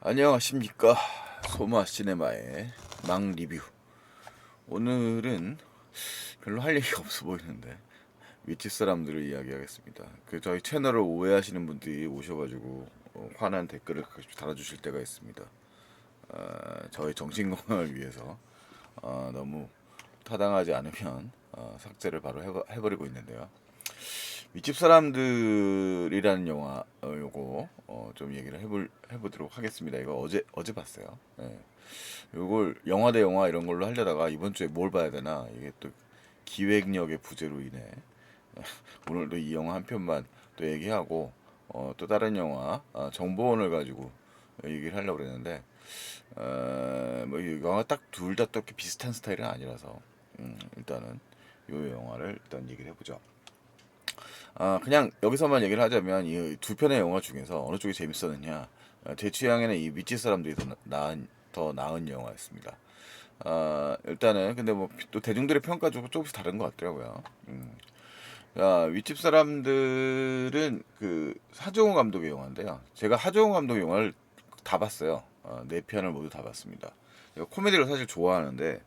안녕하십니까. 소마 시네마의 막 리뷰. 오늘은 별로 할 얘기가 없어 보이는데 윗집 사람들을 이야기하겠습니다. 저희 채널을 오해하시는 분들이 오셔가지고 화난 댓글을 가끔씩 달아주실 때가 있습니다. 저의 정신 건강을 위해서 너무 타당하지 않으면 삭제를 바로 해버리고 있는데요. 윗집 사람들이라는 영화 요거 좀 얘기를 해보도록 하겠습니다. 이거 어제 봤어요. 예. 요걸 영화 대 영화 이런 걸로 하려다가 이번 주에 뭘 봐야 되나 이게 또 기획력의 부재로 인해 오늘도 이 영화 한 편만 또 얘기하고 또 다른 영화 정보원을 가지고 얘기를 하려고 그랬는데 뭐이 영화 딱 둘 다 또 이렇게 비슷한 스타일은 아니라서 일단은 요 영화를 일단 얘기를 해보죠. 그냥 여기서만 얘기를 하자면 이 두 편의 영화 중에서 어느 쪽이 재밌었느냐? 제 취향에는 이 밑집 사람들이 더 나은 영화였습니다. 일단은 근데 뭐 또 대중들의 평가도 조금씩 다른 것 같더라고요. 윗집 사람들은 그 하정우 감독의 영화인데요. 제가 하정우 감독 영화를 다 봤어요. 네 편을 모두 다 봤습니다. 제가 코미디를 사실 좋아하는데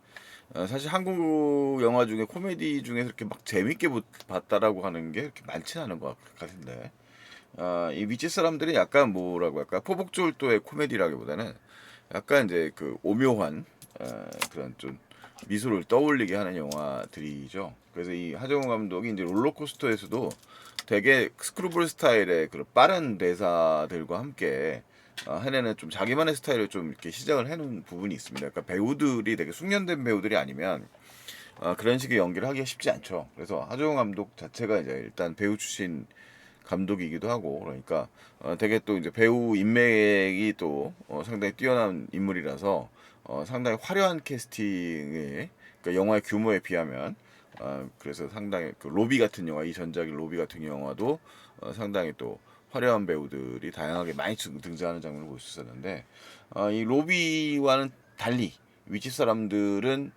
사실 한국 영화 중에 코미디 중에서 이렇게 막 재밌게 봤다라고 하는 게 그렇게 많지는 않은 것 같은데 이 윗집 사람들이 약간 뭐라고 할까 포복절도의 코미디라기보다는 약간 이제 그 오묘한 그런 좀 미소를 떠올리게 하는 영화들이죠. 그래서 이 하정우 감독이 이제 롤러코스터에서도 되게 스크루블 스타일의 그런 빠른 대사들과 함께 해내는 좀 자기만의 스타일을 좀 이렇게 시작을 해놓은 부분이 있습니다. 그러니까 배우들이 되게 숙련된 배우들이 아니면 그런 식의 연기를 하기가 쉽지 않죠. 그래서 하정우 감독 자체가 이제 일단 배우 출신 감독이기도 하고 그러니까 되게 또 이제 배우 인맥이 또 상당히 뛰어난 인물이라서 상당히 화려한 캐스팅에 그러니까 영화의 규모에 비하면 그래서 상당히 그 로비 같은 영화 이 전작의 로비 같은 영화도 상당히 또 화려한 배우들이 다양하게 많이 등장하는 장면을 볼 수 있었는데 이 로비와는 달리 위치 사람들은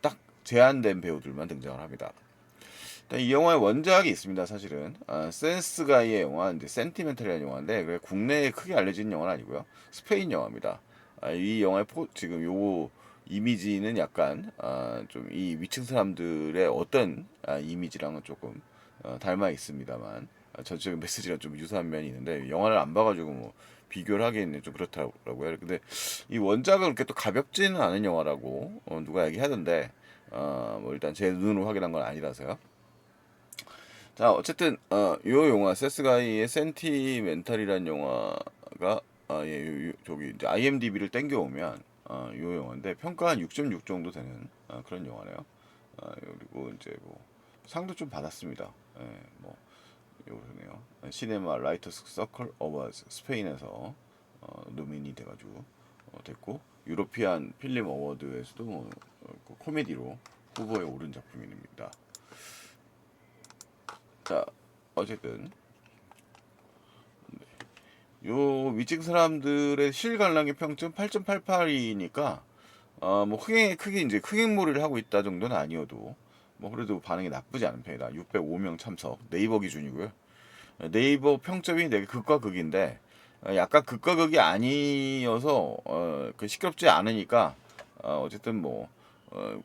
딱 제한된 배우들만 등장을 합니다. 이 영화의 원작이 있습니다. 사실은 센스 가이의 영화, 이제 센티멘탈이라는 영화인데 그게 국내에 크게 알려진 영화는 아니고요. 스페인 영화입니다. 이 영화의 지금 요 이미지는 약간 좀 이 위층 사람들의 어떤 이미지랑은 조금 닮아 있습니다만 전체적인 메시지랑 좀 유사한 면이 있는데 영화를 안 봐가지고 뭐 비교를 하기에는 좀 그렇다고요. 근데 이 원작은 그렇게 또 가볍지는 않은 영화라고 누가 얘기하던데 뭐 일단 제 눈으로 확인한 건 아니라서요. 자, 어쨌든 요 영화 세스가이의 센티멘탈이라는 영화가 저기 이제 IMDb를 땡겨 오면 요 영화인데 평가 한 6.6 정도 되는 그런 영화네요. 그리고 이제 뭐 상도 좀 받았습니다. 예, 뭐 요거네요. 시네마 라이터스 서클 어워즈 스페인에서 노미니 돼가지고 됐고 유로피안 필름 어워드에서도 그 코미디로 후보에 오른 작품입니다. 자, 어쨌든 요 위층 사람들의 실관람의 평점 8.88이니까 뭐 크게 이제 흥행몰이를 하고 있다 정도는 아니어도 뭐 그래도 반응이 나쁘지 않은 편이다. 605명 참석 네이버 기준이고요. 네이버 평점이 되게 극과 극인데 약간 극과 극이 아니어서 그 시끄럽지 않으니까 어쨌든 뭐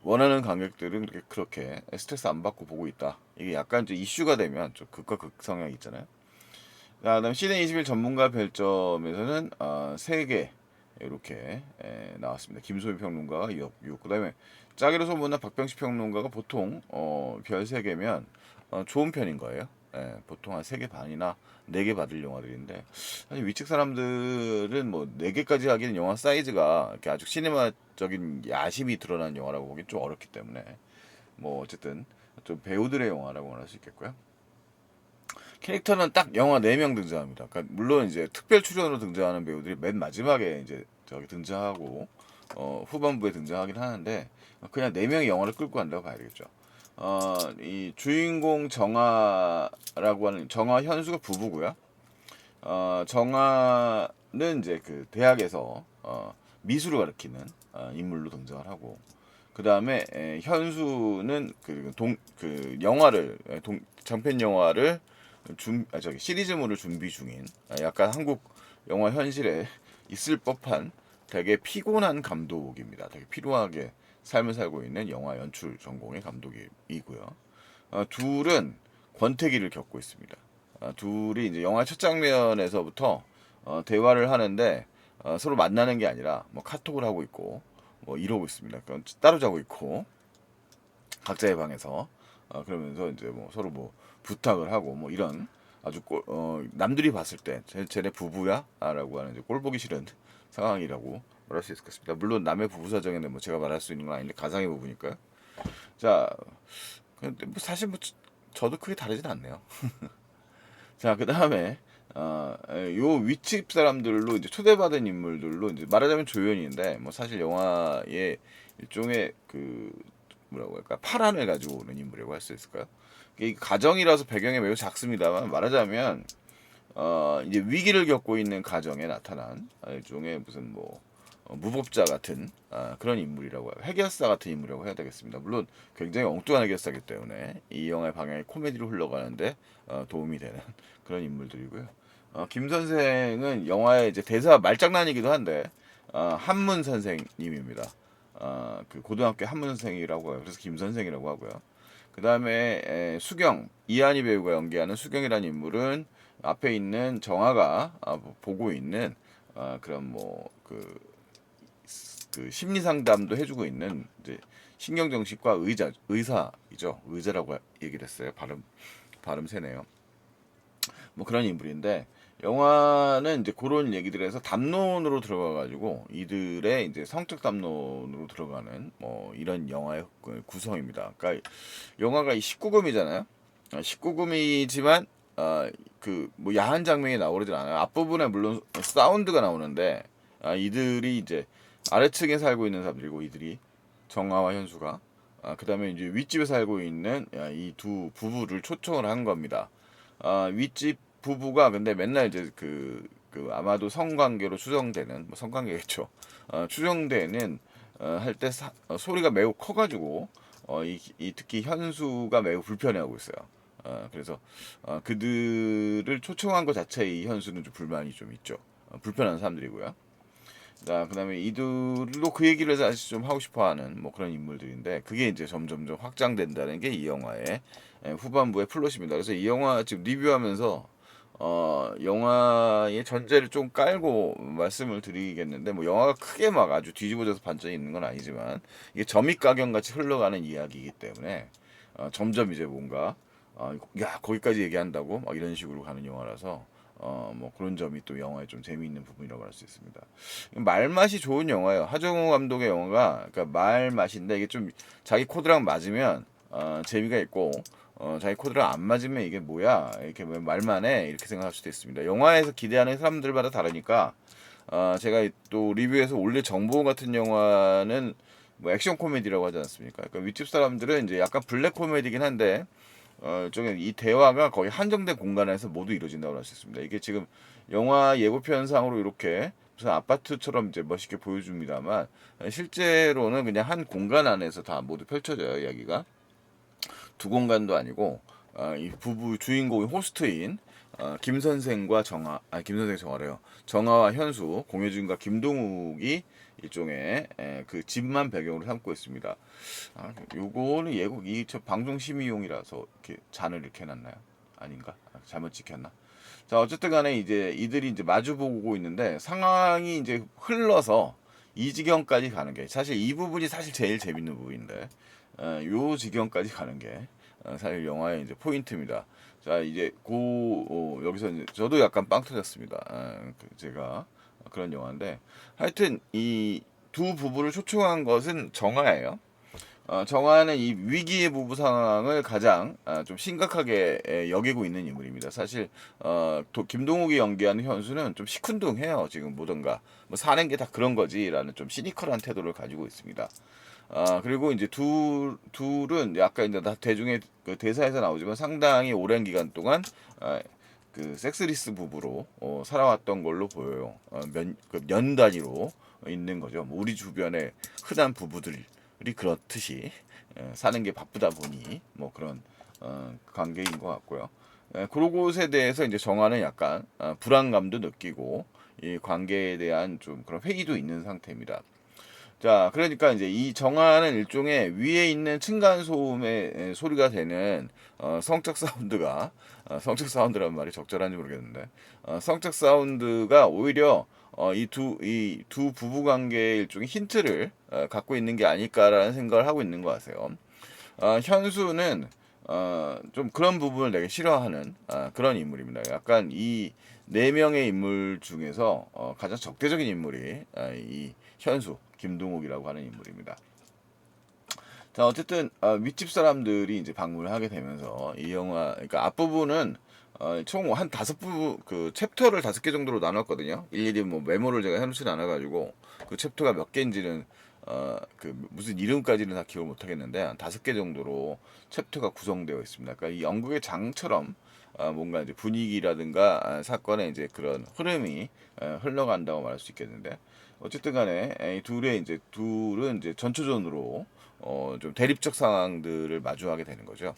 원하는 관객들은 그렇게 스트레스 안 받고 보고 있다. 이게 약간 좀 이슈가 되면 좀 극과 극 성향이 있잖아요. 그다음 시내 21 전문가 별점에서는 3개 이렇게 나왔습니다. 김소민 평론가가 6. 그다음에 짜게로 소문난 박병식 평론가가 보통 별 3개면 좋은 편인 거예요. 보통 한 3개 반이나 4개 받을 영화들인데 사실 위측 사람들은 뭐 4개까지 하기는 영화 사이즈가 이렇게 아주 시네마적인 야심이 드러난 영화라고 보기 좀 어렵기 때문에 뭐 어쨌든 좀 배우들의 영화라고 할 수 있겠고요. 캐릭터는 딱 영화 4명 등장합니다. 그러니까 물론 이제 특별 출연으로 등장하는 배우들이 맨 마지막에 이제 저기 등장하고 후반부에 등장하긴 하는데 그냥 4명이 영화를 끌고 간다고 봐야 되겠죠. 이 주인공 정아라고 하는 정아 현수가 부부고요. 정아는 이제 그 대학에서 미술을 가르치는 인물로 등장을 하고 그 다음에 현수는 그 영화를 장편 영화를 저기 시리즈물을 준비 중인 약간 한국 영화 현실에 있을 법한 되게 피곤한 감독입니다. 되게 피로하게 삶을 살고 있는 영화 연출 전공의 감독이고요. 둘은 권태기를 겪고 있습니다. 둘이 이제 영화 첫 장면에서부터 대화를 하는데 서로 만나는 게 아니라 뭐 카톡을 하고 있고 뭐 이러고 있습니다. 그러니까 따로 자고 있고 각자의 방에서 그러면서 이제 뭐 서로 뭐 부탁을 하고 뭐 이런 아주 남들이 봤을 때 쟤네 부부야? 라고 하는 이제 꼴 보기 싫은 상황이라고 말할 수 있을 것 같습니다. 물론 남의 부부 사정에는 뭐 제가 말할 수 있는 건 아닌데 가상의 부부니까요. 자, 근데 뭐 사실 뭐 저도 크게 다르진 않네요. 자, 그 다음에 요 윗집 사람들로 이제 초대받은 인물들로 이제 말하자면 조연인데 뭐 사실 영화의 일종의 그 뭐라고 할까 파란을 가지고 오는 인물이라고 할 수 있을까요? 이게 가정이라서 배경이 매우 작습니다만 말하자면 이제 위기를 겪고 있는 가정에 나타난 일종의 무슨 뭐 무법자 같은 그런 인물이라고 해요. 해결사 같은 인물이라고 해야 되겠습니다. 물론 굉장히 엉뚱한 해결사기 때문에 이 영화의 방향이 코미디로 흘러가는데 도움이 되는 그런 인물들이고요. 김 선생은 영화의 이제 대사 말장난이기도 한데 한문 선생님입니다. 그 고등학교 한문 선생이라고 해요. 그래서 김 선생이라고 하고요. 그 다음에 수경 이한희 배우가 연기하는 수경이라는 인물은 앞에 있는 정아가 보고 있는 그런 그 심리 상담도 해주고 있는 이제 신경정신과 의사이죠. 의사라고 얘기를 했어요. 발음 세네요. 뭐 그런 인물인데 영화는 이제 그런 얘기들에서 담론으로 들어가가지고 이들의 이제 성적 담론으로 들어가는 뭐 이런 영화의 구성입니다. 그러니까 영화가 19금이잖아요. 19금이지만 그 뭐 야한 장면이 나오진 않아요. 앞부분에 물론 사운드가 나오는데 이들이 이제 아래층에 살고 있는 사람들이고 이들이 정아와 현수가 그다음에 이제 윗집에 살고 있는 이 두 부부를 초청을 한 겁니다. 윗집 부부가 근데 맨날 이제 그 아마도 성관계로 추정되는 뭐 성관계겠죠. 추정되는 할 때 소리가 매우 커가지고 이 특히 현수가 매우 불편해하고 있어요. 그래서 그들을 초청한 것 자체에 이 현수는 좀 불만이 좀 있죠. 불편한 사람들이고요. 자, 그다음에 이들도 그 얘기를 사실 좀 하고 싶어하는 뭐 그런 인물들인데 그게 이제 점점점 확장된다는 게 이 영화의 후반부의 플롯입니다. 그래서 이 영화 지금 리뷰하면서 영화의 전제를 좀 깔고 말씀을 드리겠는데 뭐 영화가 크게 막 아주 뒤집어져서 반전이 있는 건 아니지만 이게 점입가경 같이 흘러가는 이야기이기 때문에 점점 이제 뭔가 야 거기까지 얘기한다고 막 이런 식으로 가는 영화라서 뭐 그런 점이 또 영화의 좀 재미있는 부분이라고 할 수 있습니다. 말맛이 좋은 영화예요. 하정우 감독의 영화가 그러니까 말맛인데 이게 좀 자기 코드랑 맞으면 재미가 있고 자기 코드랑 안 맞으면 이게 뭐야 이렇게 왜 말만 해 이렇게 생각할 수도 있습니다. 영화에서 기대하는 사람들마다 다르니까 제가 또 리뷰에서 올릴 정보 같은 영화는 뭐 액션 코미디라고 하지 않습니까? 그러니까 윗집 사람들은 이제 약간 블랙 코미디긴 한데 일종의 이 대화가 거의 한정된 공간에서 모두 이루어진다고 할 수 있습니다. 이게 지금 영화 예고편상으로 이렇게 무슨 아파트처럼 이제 멋있게 보여줍니다만 실제로는 그냥 한 공간 안에서 다 모두 펼쳐져요. 이야기가 두 공간도 아니고 이 부부 주인공이 호스트인 김 선생과 정아, 김 선생 정아래요. 정아와 현수, 공효진과 김동욱이 일종의 그 집만 배경으로 삼고 있습니다. 요거는 예고 이저 방송심의용이라서 이렇게 잔을 이렇게 해놨나요? 아닌가? 잘못 찍혔나? 자 어쨌든 간에 이제 이들이 이제 마주 보고 있는데 상황이 이제 흘러서 이 지경까지 가는 게 사실 이 부분이 사실 제일 재밌는 부분인데 요 지경까지 가는 게 사실 영화의 이제 포인트입니다. 자 이제 여기서 이제 저도 약간 빵 터졌습니다. 제가 그런 영화인데 하여튼 이 두 부부를 초청한 것은 정화예요. 정화는 이 위기의 부부 상황을 가장 좀 심각하게 여기고 있는 인물입니다. 사실 김동욱이 연기하는 현수는 좀 시큰둥해요. 지금 뭐든가 뭐 사는 게 다 그런 거지라는 좀 시니컬한 태도를 가지고 있습니다. 그리고 이제 둘은 약간 이제 다 대중의 그 대사에서 나오지만 상당히 오랜 기간 동안 그 섹스리스 부부로 살아왔던 걸로 보여요. 년 단위로 있는 거죠. 뭐 우리 주변에 흔한 부부들이 그렇듯이 사는 게 바쁘다 보니 뭐 그런 관계인 것 같고요. 그런 곳에 대해서 이제 정화는 약간 불안감도 느끼고 이 관계에 대한 좀 그런 회의도 있는 상태입니다. 자, 그러니까 이제 이 정화는 일종의 위에 있는 층간 소음의 소리가 되는 성적 사운드가 성적 사운드란 말이 적절한지 모르겠는데 성적 사운드가 오히려 이 두 부부 관계의 일종의 힌트를 갖고 있는 게 아닐까라는 생각을 하고 있는 것 같아요. 현수는 좀 그런 부분을 되게 싫어하는 그런 인물입니다. 약간 이 네 명의 인물 중에서 가장 적대적인 인물이 이 현수 김동욱이라고 하는 인물입니다. 자, 어쨌든 윗집 사람들이 이제 방문을 하게 되면서 이 영화, 그러니까 앞부분은 총 한 다섯 그 챕터를 5개 정도로 나눴거든요. 일일이 뭐 메모를 제가 해놓지 않아가지고 그 챕터가 몇 개인지는 그 무슨 이름까지는 다 기억을 못 하겠는데 한 5개 정도로 챕터가 구성되어 있습니다. 그러니까 이 연극의 장처럼 뭔가 이제 분위기라든가 사건의 이제 그런 흐름이 흘러간다고 말할 수 있겠는데 어쨌든 간에 이 둘은 이제 전초전으로 좀 대립적 상황들을 마주하게 되는 거죠.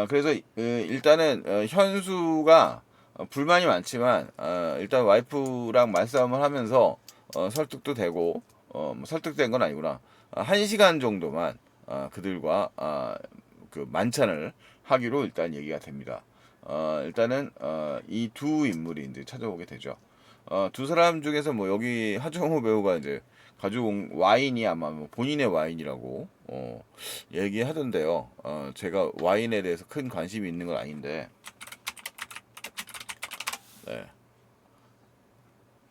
그래서 일단은 현수가 불만이 많지만 일단 와이프랑 말싸움을 하면서 설득도 되고 뭐 설득된 건 아니구나. 1시간 정도만 그들과 그 만찬을 하기로 일단 얘기가 됩니다. 일단은 이 두 인물이 이제 찾아오게 되죠. 두 사람 중에서 뭐 여기 하정우 배우가 이제 가져온 와인이 아마 뭐 본인의 와인이라고 얘기하던데요. 제가 와인에 대해서 큰 관심이 있는 건 아닌데, 네.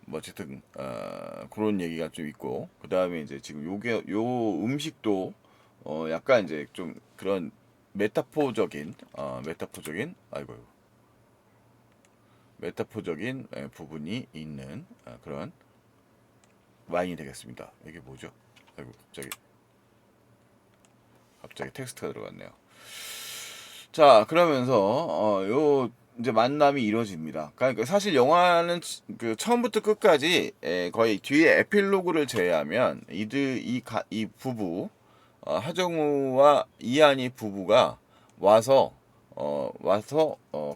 뭐 어쨌든 그런 얘기가 좀 있고, 그 다음에 이제 지금 요 음식도 약간 이제 좀 그런 메타포적인 아이고 메타포적인 부분이 있는 그런 와인이 되겠습니다. 이게 뭐죠? 아이고 갑자기 텍스트가 들어갔네요. 자, 그러면서 요 이제 만남이 이루어집니다. 그러니까 사실 영화는 그 처음부터 끝까지 거의 뒤에 에필로그를 제외하면 이 부부 하정우와 이한이 부부가 와서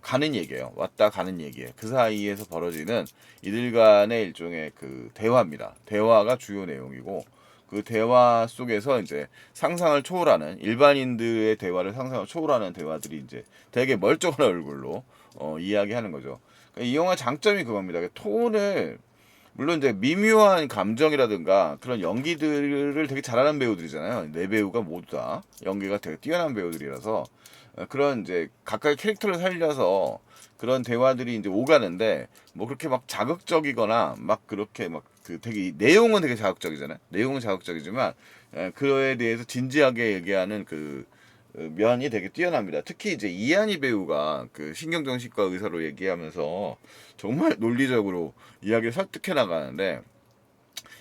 가는 얘기예요. 왔다 가는 얘기예요. 그 사이에서 벌어지는 이들 간의 일종의 그 대화입니다. 대화가 주요 내용이고 그 대화 속에서 이제 상상을 초월하는 일반인들의 대화를 상상을 초월하는 대화들이 이제 되게 멀쩡한 얼굴로 이야기하는 거죠. 그러니까 이 영화 장점이 그겁니다. 톤을 물론 이제 미묘한 감정이라든가 그런 연기들을 되게 잘하는 배우들이잖아요. 네 배우가 모두 다 연기가 되게 뛰어난 배우들이라서 그런 이제 각각의 캐릭터를 살려서 그런 대화들이 이제 오가는데 뭐 그렇게 막 자극적이거나 막 그렇게 막 그 되게 내용은 되게 자극적이잖아요. 내용은 자극적이지만 그거에 대해서 진지하게 얘기하는 그 면이 되게 뛰어납니다. 특히 이제 이한희 배우가 그 신경정신과 의사로 얘기하면서 정말 논리적으로 이야기를 설득해 나가는데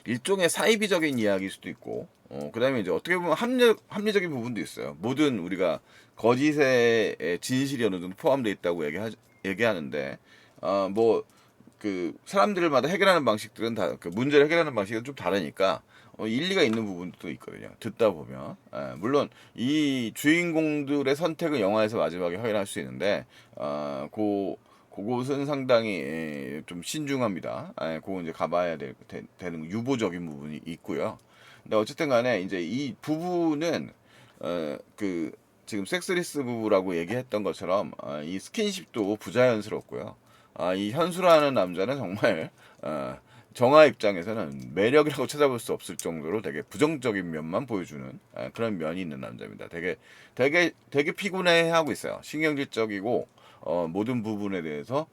일종의 사이비적인 이야기일 수도 있고 그다음에 이제 어떻게 보면 합리적인 부분도 있어요. 모든 우리가 거짓의 진실이 어느 정도 포함되어 있다고 얘기하는데 뭐 그 사람들마다 해결하는 방식들은 다 그 문제를 해결하는 방식은 좀 다르니까 일리가 있는 부분도 있거든요. 듣다 보면 물론 이 주인공들의 선택은 영화에서 마지막에 확인할 수 있는데 그곳은 상당히 좀 신중합니다. 그거 이제 가봐야 되는 유보적인 부분이 있고요. 근데 어쨌든 간에 이제 이 부부는 그 지금 섹스리스 부부라고 얘기했던 것처럼 이 스킨십도 부자연스럽고요. 이 현수라는 남자는 정말 정아 입장에서는 매력이라고 찾아볼 수 없을 정도로 되게 부정적인 면만 보여주는 그런 면이 있는 남자입니다. 되게 피곤해하고 있어요. 신경질적이고 모든 부분에 대해서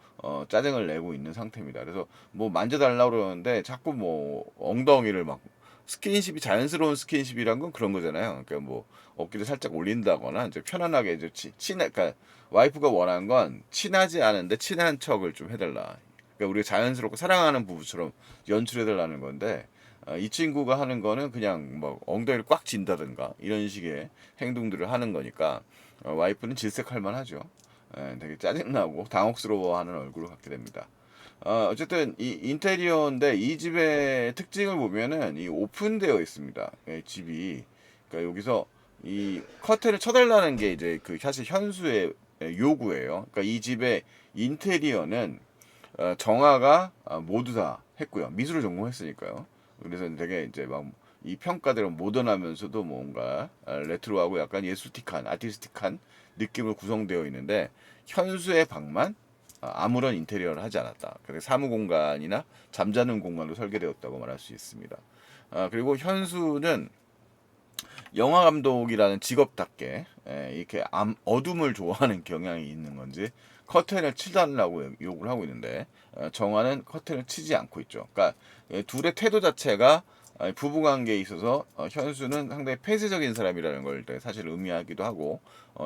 짜증을 내고 있는 상태입니다. 그래서 뭐 만져달라고 그러는데 자꾸 뭐 엉덩이를 막 스킨십이 자연스러운 스킨십이란 건 그런 거잖아요. 그러니까 뭐 어깨를 살짝 올린다거나 이제 편안하게 이제 그러니까 와이프가 원하는 건 친하지 않은데 친한 척을 좀 해달라. 그러니까 우리가 자연스럽고 사랑하는 부부처럼 연출해달라는 건데 이 친구가 하는 거는 그냥 뭐 엉덩이를 꽉 쥔다든가 이런 식의 행동들을 하는 거니까 와이프는 질색할 만하죠. 되게 짜증나고 당혹스러워하는 얼굴을 갖게 됩니다. 어쨌든 이 인테리어인데 이 집의 특징을 보면은 이 오픈되어 있습니다. 집이 그러니까 여기서 이 커튼을 쳐달라는 게 이제 그 사실 현수의 요구예요. 그러니까 이 집의 인테리어는 정화가 모두 다 했고요. 미술을 전공했으니까요. 그래서 되게 이제 막 이 평가대로 모던하면서도 뭔가 레트로하고 약간 예술틱한 아티스틱한 느낌으로 구성되어 있는데 현수의 방만 아무런 인테리어를 하지 않았다. 그래서 사무 공간이나 잠자는 공간으로 설계되었다고 말할 수 있습니다. 그리고 현수는 영화 감독이라는 직업답게 이렇게 어둠을 좋아하는 경향이 있는 건지 커튼을 치달라고 요구를 하고 있는데 정화는 커튼을 치지 않고 있죠. 그러니까 둘의 태도 자체가 부부 관계에 있어서 현수는 상당히 폐쇄적인 사람이라는 걸 사실 의미하기도 하고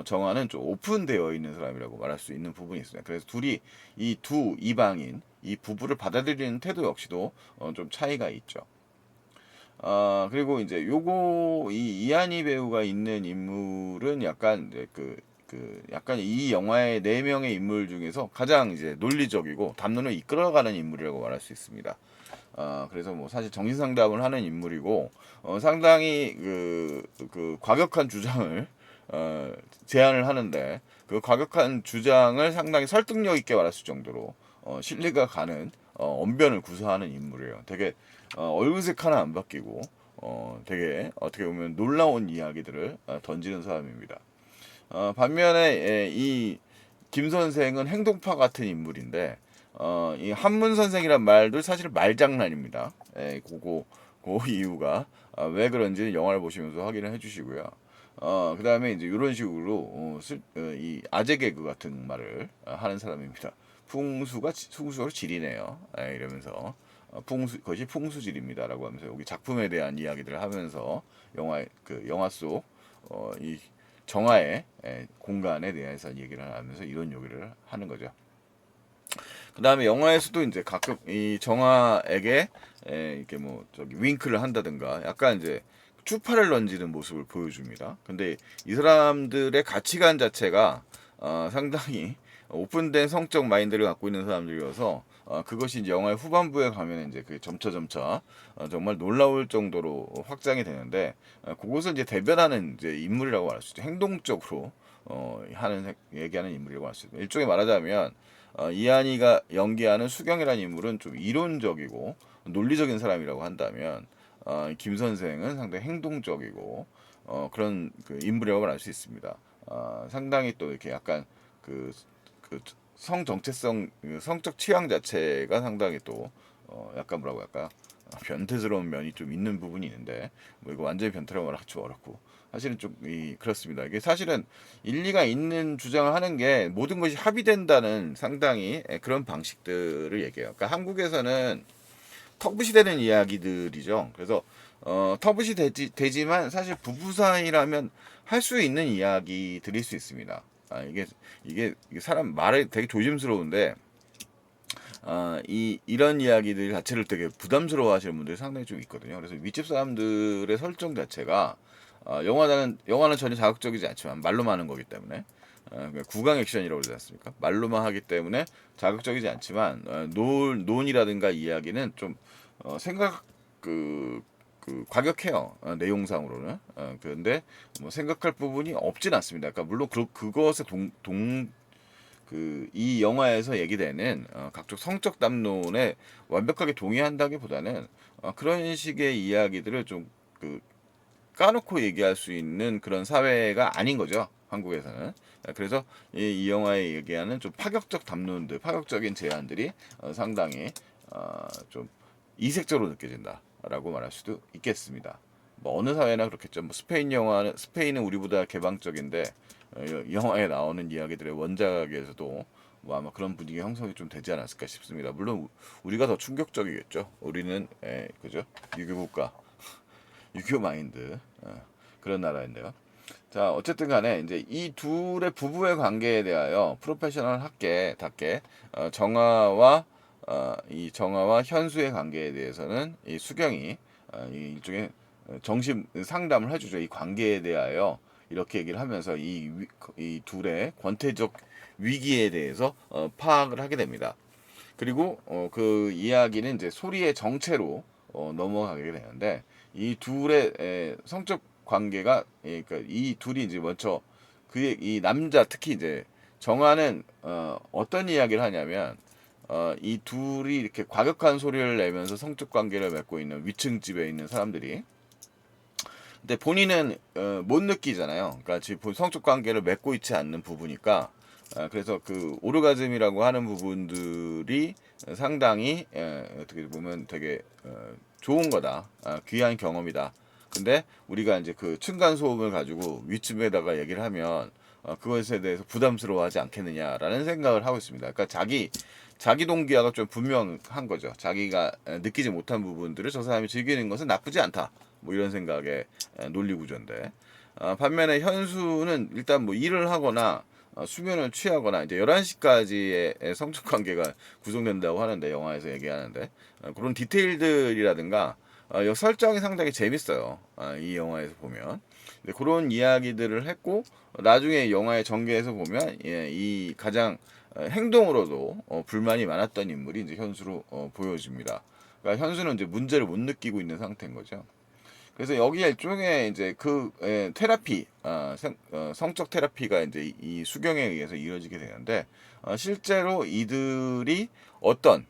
정화는 좀 오픈되어 있는 사람이라고 말할 수 있는 부분이 있어요. 그래서 둘이 이 두 이방인 이 부부를 받아들이는 태도 역시도 좀 차이가 있죠. 그리고 이제 요거 이 이한희 배우가 있는 인물은 약간 이제 약간 이 영화의 네 명의 인물 중에서 가장 이제 논리적이고 담론을 이끌어가는 인물이라고 말할 수 있습니다. 그래서 뭐 사실 정신 상담을 하는 인물이고 상당히 그 과격한 주장을 제안을 하는데 그 과격한 주장을 상당히 설득력 있게 말할 수 정도로 신뢰가 가는 언변을 구사하는 인물이에요. 되게 얼굴색 하나 안 바뀌고 되게 어떻게 보면 놀라운 이야기들을 던지는 사람입니다. 반면에 이 김 선생은 행동파 같은 인물인데 이 한문 선생이란 말도 사실 말장난입니다. 그 이유가 왜 그런지는 영화를 보시면서 확인을 해주시고요. 그 다음에 이제 이런 식으로 이 아재 개그 같은 말을 하는 사람입니다. 풍수로 질이네요. 이러면서 그것이 풍수질입니다라고 하면서 여기 작품에 대한 이야기들을 하면서 영화 속 이 정화의 공간에 대해서 얘기를 하면서 이런 얘기를 하는 거죠. 그 다음에 영화에서도 이제 가끔 이 정화에게 이렇게 뭐 저기 윙크를 한다든가 약간 이제 추파를 던지는 모습을 보여줍니다. 근데 이 사람들의 가치관 자체가 상당히 오픈된 성적 마인드를 갖고 있는 사람들이어서 그것이 이제 영화의 후반부에 가면 이제 그 점차 정말 놀라울 정도로 확장이 되는데 그것을 이제 대변하는 이제 인물이라고 말할 수 있죠. 행동적으로 얘기하는 인물이라고 할 수 있죠. 일종의 말하자면 이한이가 연기하는 수경이라는 인물은 좀 이론적이고 논리적인 사람이라고 한다면 김 선생은 상당히 행동적이고 그런 그 인물이라고 말할 수 있습니다. 상당히 또 이렇게 약간 성 정체성, 성적 취향 자체가 상당히 또 약간 뭐라고 할까 변태스러운 면이 좀 있는 부분이 있는데 뭐 이거 완전히 변태라고 말하기 좀 어렵고 사실은 좀 그렇습니다. 이게 사실은 일리가 있는 주장을 하는 게 모든 것이 합의된다는 상당히 그런 방식들을 얘기해요. 그러니까 한국에서는 터부시 되는 이야기들이죠. 그래서 터부시 되지만 사실 부부 사이라면 할 수 있는 이야기들일 수 있습니다. 이게 사람 말에 되게 조심스러운데 이런 이야기들 자체를 되게 부담스러워 하시는 분들이 상당히 좀 있거든요. 그래서 윗집 사람들의 설정 자체가 영화는 전혀 자극적이지 않지만 말로만 하는 거기 때문에 구강 액션이라고 그러지 않습니까? 말로만 하기 때문에 자극적이지 않지만 논이라든가 이야기는 좀 생각 과격해요. 내용상으로는. 그런데 뭐 생각할 부분이 없진 않습니다. 그러니까 물론 그것에 이 영화에서 얘기되는 각종 성적 담론에 완벽하게 동의한다기보다는 그런 식의 이야기들을 좀 까놓고 얘기할 수 있는 그런 사회가 아닌 거죠. 한국에서는. 그래서 이 영화에 얘기하는 좀 파격적 담론들, 파격적인 제안들이 상당히 좀 이색적으로 느껴진다라고 말할 수도 있겠습니다. 뭐 어느 사회나 그렇겠죠. 뭐 스페인은 우리보다 개방적인데 영화에 나오는 이야기들의 원작에서도 뭐 아마 그런 분위기 형성이 좀 되지 않았을까 싶습니다. 물론 우리가 더 충격적이겠죠. 우리는 그죠? 유교국가, 유교 마인드 그런 나라인데요. 자 어쨌든 간에 이제 이 둘의 부부의 관계에 대하여 프로페셔널답게 이 정화와 현수의 관계에 대해서는 이 수경이 이 일종의 정신 상담을 해주죠. 이 관계에 대하여 이렇게 얘기를 하면서 이 둘의 권태적 위기에 대해서 파악을 하게 됩니다. 그리고 그 이야기는 이제 소리의 정체로 넘어가게 되는데 이 둘의 성적 관계가 그러니까 이 둘이 이제 먼저 이 남자 특히 이제 정화는 어떤 이야기를 하냐면 이 둘이 이렇게 과격한 소리를 내면서 성적 관계를 맺고 있는 위층 집에 있는 사람들이, 근데 본인은 못 느끼잖아요. 그러니까 지금 성적 관계를 맺고 있지 않는 부부니까. 그래서 그 오르가즘이라고 하는 부분들이 상당히 어떻게 보면 되게 좋은 거다, 귀한 경험이다. 근데 우리가 이제 그 층간 소음을 가지고 윗집에다가 얘기를 하면 그것에 대해서 부담스러워하지 않겠느냐라는 생각을 하고 있습니다. 그러니까 자기 동기화가 좀 분명한 거죠. 자기가 느끼지 못한 부분들을 저 사람이 즐기는 것은 나쁘지 않다. 뭐 이런 생각의 논리 구조인데, 반면에 현수는 일단 뭐 일을 하거나 수면을 취하거나 이제 11시까지의 성적 관계가 구성된다고 하는데, 영화에서 얘기하는데 그런 디테일들이라든가 설정이 상당히 재밌어요. 이 영화에서 보면. 근데 그런 이야기들을 했고, 나중에 영화의 전개에서 보면 이 가장 행동으로도 불만이 많았던 인물이 이제 현수로 보여집니다. 그러니까 현수는 이제 문제를 못 느끼고 있는 상태인 거죠. 그래서 여기에 일종의 이제 그 테라피, 성적 테라피가 이제 이 수경에 의해서 이루어지게 되는데, 실제로 이들이 어떤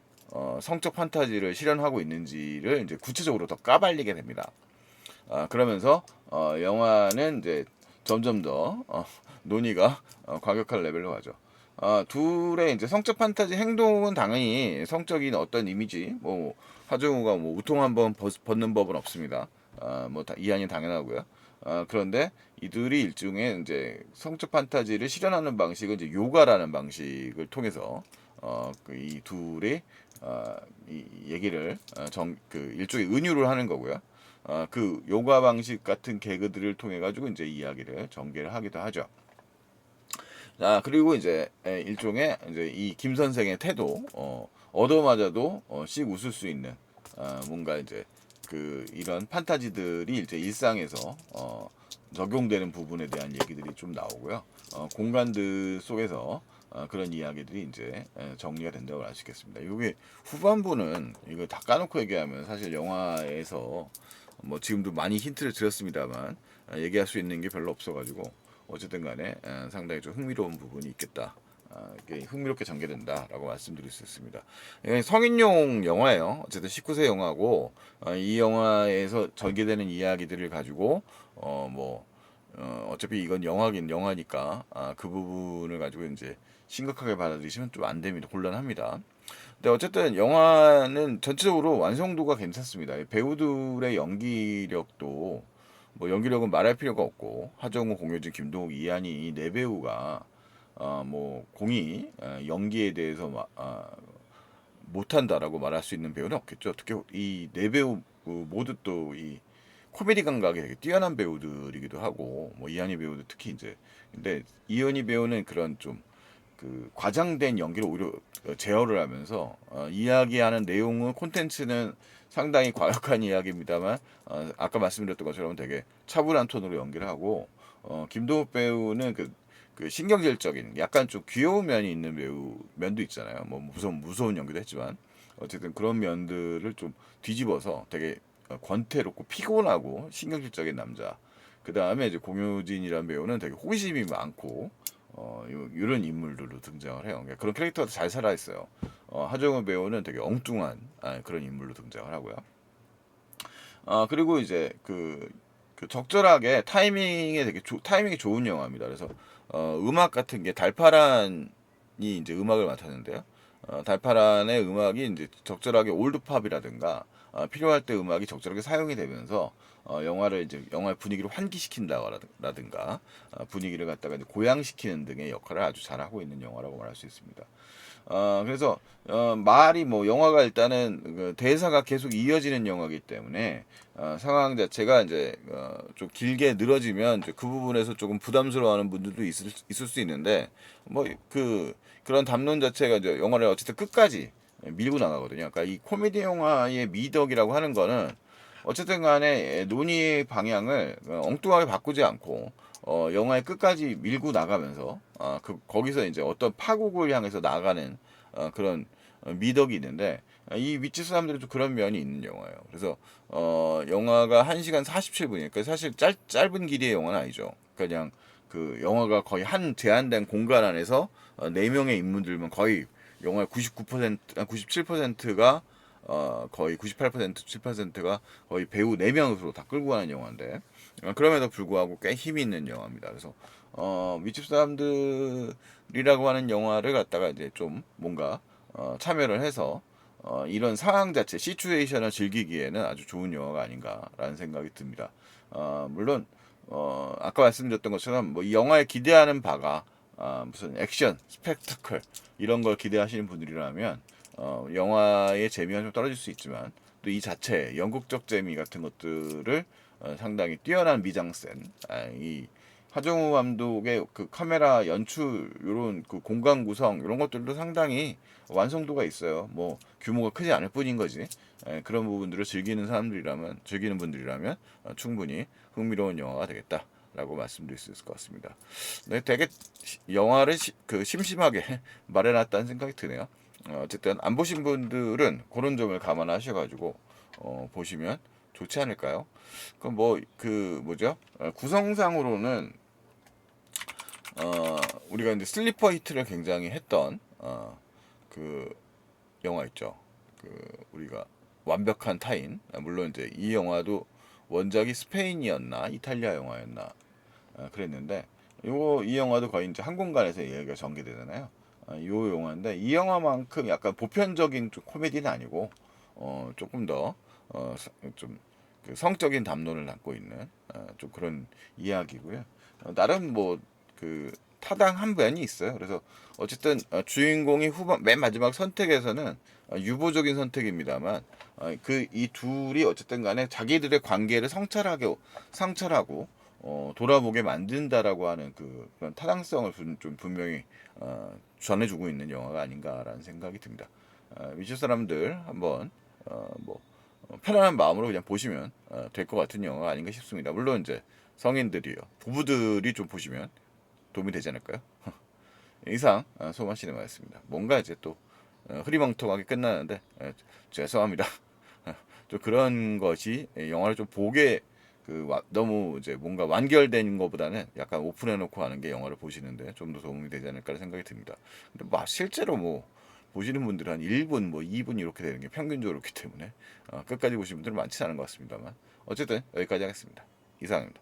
성적 판타지를 실현하고 있는지를 이제 구체적으로 더 까발리게 됩니다. 그러면서 영화는 이제 점점 더 논의가 과격한 레벨로 가죠. 둘의 이제 성적 판타지 행동은 당연히 성적인 어떤 이미지, 뭐 하정우가 뭐 우통 한번 벗는 법은 없습니다. 뭐 이한이 당연하고요. 그런데 이들이 일종의 이제 성적 판타지를 실현하는 방식은 이제 요가라는 방식을 통해서 그이 둘이 이 얘기를 그 일종의 은유를 하는 거고요. 그 요가 방식 같은 개그들을 통해 가지고 이제 이야기를 전개를 하기도 하죠. 그리고 이제 일종의 이제 이 김 선생의 태도, 얻어맞아도 씩 웃을 수 있는 뭔가 이제 그 이런 판타지들이 이제 일상에서 적용되는 부분에 대한 얘기들이 좀 나오고요. 공간들 속에서 그런 이야기들이 이제 정리가 된다고 알 수 있겠습니다. 이게 후반부는 이거 다 까놓고 얘기하면 사실 영화에서 뭐 지금도 많이 힌트를 드렸습니다만 얘기할 수 있는 게 별로 없어가지고, 어쨌든 간에 상당히 좀 흥미로운 부분이 있겠다. 이게 흥미롭게 전개된다라고 말씀드릴 수 있습니다. 이게 성인용 영화예요. 어쨌든 19세 영화고, 이 영화에서 전개되는 이야기들을 가지고 어차피 이건 영화긴 영화니까 그 부분을 가지고 이제 심각하게 받아들이시면 좀 안 됩니다. 곤란합니다. 근데 어쨌든 영화는 전체적으로 완성도가 괜찮습니다. 배우들의 연기력도, 뭐 연기력은 말할 필요가 없고, 하정우, 공효진, 김동욱, 이한이 이 네 배우가 뭐 공이 연기에 대해서 못한다라고 말할 수 있는 배우는 없겠죠. 특히 이 네 배우 모두 또 이 코미디 감각이 되게 뛰어난 배우들이기도 하고, 뭐 이한이 배우도 특히 이제, 근데 이현희 배우는 그런 좀 그 과장된 연기를 오히려 제어를 하면서 이야기하는 내용은 콘텐츠는 상당히 과격한 이야기입니다만 아까 말씀드렸던 것처럼 되게 차분한 톤으로 연기를 하고, 김동욱 배우는 그 신경질적인 약간 좀 귀여운 면이 있는 배우 면도 있잖아요. 뭐 무서운 연기도 했지만 어쨌든 그런 면들을 좀 뒤집어서 되게 권태롭고 피곤하고 신경질적인 남자. 그 다음에 이제 공효진이라는 배우는 되게 호기심이 많고 이런 인물들로 등장을 해요. 그러니까 그런 캐릭터도 잘 살아 있어요. 하정우 배우는 되게 엉뚱한 그런 인물로 등장을 하고요. 그리고 이제 그 적절하게 타이밍이 좋은 영화입니다. 그래서 음악 같은 게 달파란이 이제 음악을 맡았는데요. 달파란의 음악이 이제 적절하게 올드팝이라든가 필요할 때 음악이 적절하게 사용이 되면서 영화의 분위기를 환기시킨다라든가 분위기를 갖다가 이제 고양시키는 등의 역할을 아주 잘하고 있는 영화라고 말할 수 있습니다. 그래서 말이 뭐 영화가 일단은 그 대사가 계속 이어지는 영화이기 때문에 상황 자체가 이제 좀 길게 늘어지면 이제 그 부분에서 조금 부담스러워하는 분들도 있을 수 있는데, 뭐 그런 담론 자체가 이제 영화를 어쨌든 끝까지 밀고 나가거든요. 그러니까 이 코미디 영화의 미덕이라고 하는 거는 어쨌든 간에 논의 방향을 엉뚱하게 바꾸지 않고 영화의 끝까지 밀고 나가면서 거기서 이제 어떤 파국을 향해서 나가는 그런 미덕이 있는데, 이 위치 사람들이 좀 그런 면이 있는 영화예요. 그래서 영화가 1시간 47분이니까 사실 짧은 길이의 영화는 아니죠. 그냥 그 영화가 거의 한 제한된 공간 안에서 4명의 인물들만 거의 영화의 97%가 거의 98% 7%가 거의 배우 4명으로 다 끌고 가는 영화인데 그럼에도 불구하고 꽤 힘이 있는 영화입니다. 그래서 윗집 사람들이라고 하는 영화를 갖다가 이제 좀 뭔가 참여를 해서 이런 상황 자체 시츄에이션을 즐기기에는 아주 좋은 영화가 아닌가라는 생각이 듭니다. 물론 아까 말씀드렸던 것처럼 뭐 이 영화에 기대하는 바가 무슨 액션, 스펙타클 이런 걸 기대하시는 분들이라면 영화의 재미가 좀 떨어질 수 있지만 또 이 자체 연극적 재미 같은 것들을 상당히 뛰어난 미장센, 이 하정우 감독의 그 카메라 연출 이런 그 공간 구성 이런 것들도 상당히 완성도가 있어요. 뭐 규모가 크지 않을 뿐인 거지. 그런 부분들을 즐기는 분들이라면 충분히 흥미로운 영화가 되겠다라고 말씀드릴 수 있을 것 같습니다. 네, 되게 영화를 그 심심하게 말해놨다는 생각이 드네요. 어쨌든 안 보신 분들은 그런 점을 감안하셔가지고 보시면 좋지 않을까요? 그럼 뭐 그 뭐죠? 구성상으로는 우리가 이제 슬리퍼 히트를 굉장히 했던 그 영화 있죠. 그 우리가 완벽한 타인. 물론 이제 이 영화도 원작이 스페인이었나 이탈리아 영화였나 그랬는데 이 영화도 거의 이제 한 공간에서 얘기가 전개되잖아요. 이 영화인데 이 영화만큼 약간 보편적인 좀 코미디는 아니고 조금 더 좀 그 성적인 담론을 담고 있는 좀 그런 이야기고요. 나름 뭐 그 타당한 면이 있어요. 그래서 어쨌든 주인공이 후반 맨 마지막 선택에서는 유보적인 선택입니다만 그 이 둘이 어쨌든 간에 자기들의 관계를 상찰하고 돌아보게 만든다라고 하는 그런 타당성을 좀 분명히 전해주고 있는 영화가 아닌가라는 생각이 듭니다. 미주 사람들 한번 뭐 편안한 마음으로 그냥 보시면 될 것 같은 영화가 아닌가 싶습니다. 물론 이제 성인들이요, 부부들이 좀 보시면 도움이 되지 않을까요? 이상 소만 시네마였습니다. 뭔가 이제 또 흐리멍텅하게 끝나는데 죄송합니다. 좀 그런 것이 영화를 좀 보게 너무 이제 뭔가 완결된 것보다는 약간 오픈해놓고 하는 게 영화를 보시는데 좀 더 도움이 되지 않을까 생각이 듭니다. 근데 뭐 실제로 뭐 보시는 분들은 한 1분, 뭐 2분 이렇게 되는 게 평균적으로 그렇기 때문에 끝까지 보시는 분들은 많지 않은 것 같습니다만 어쨌든 여기까지 하겠습니다. 이상입니다.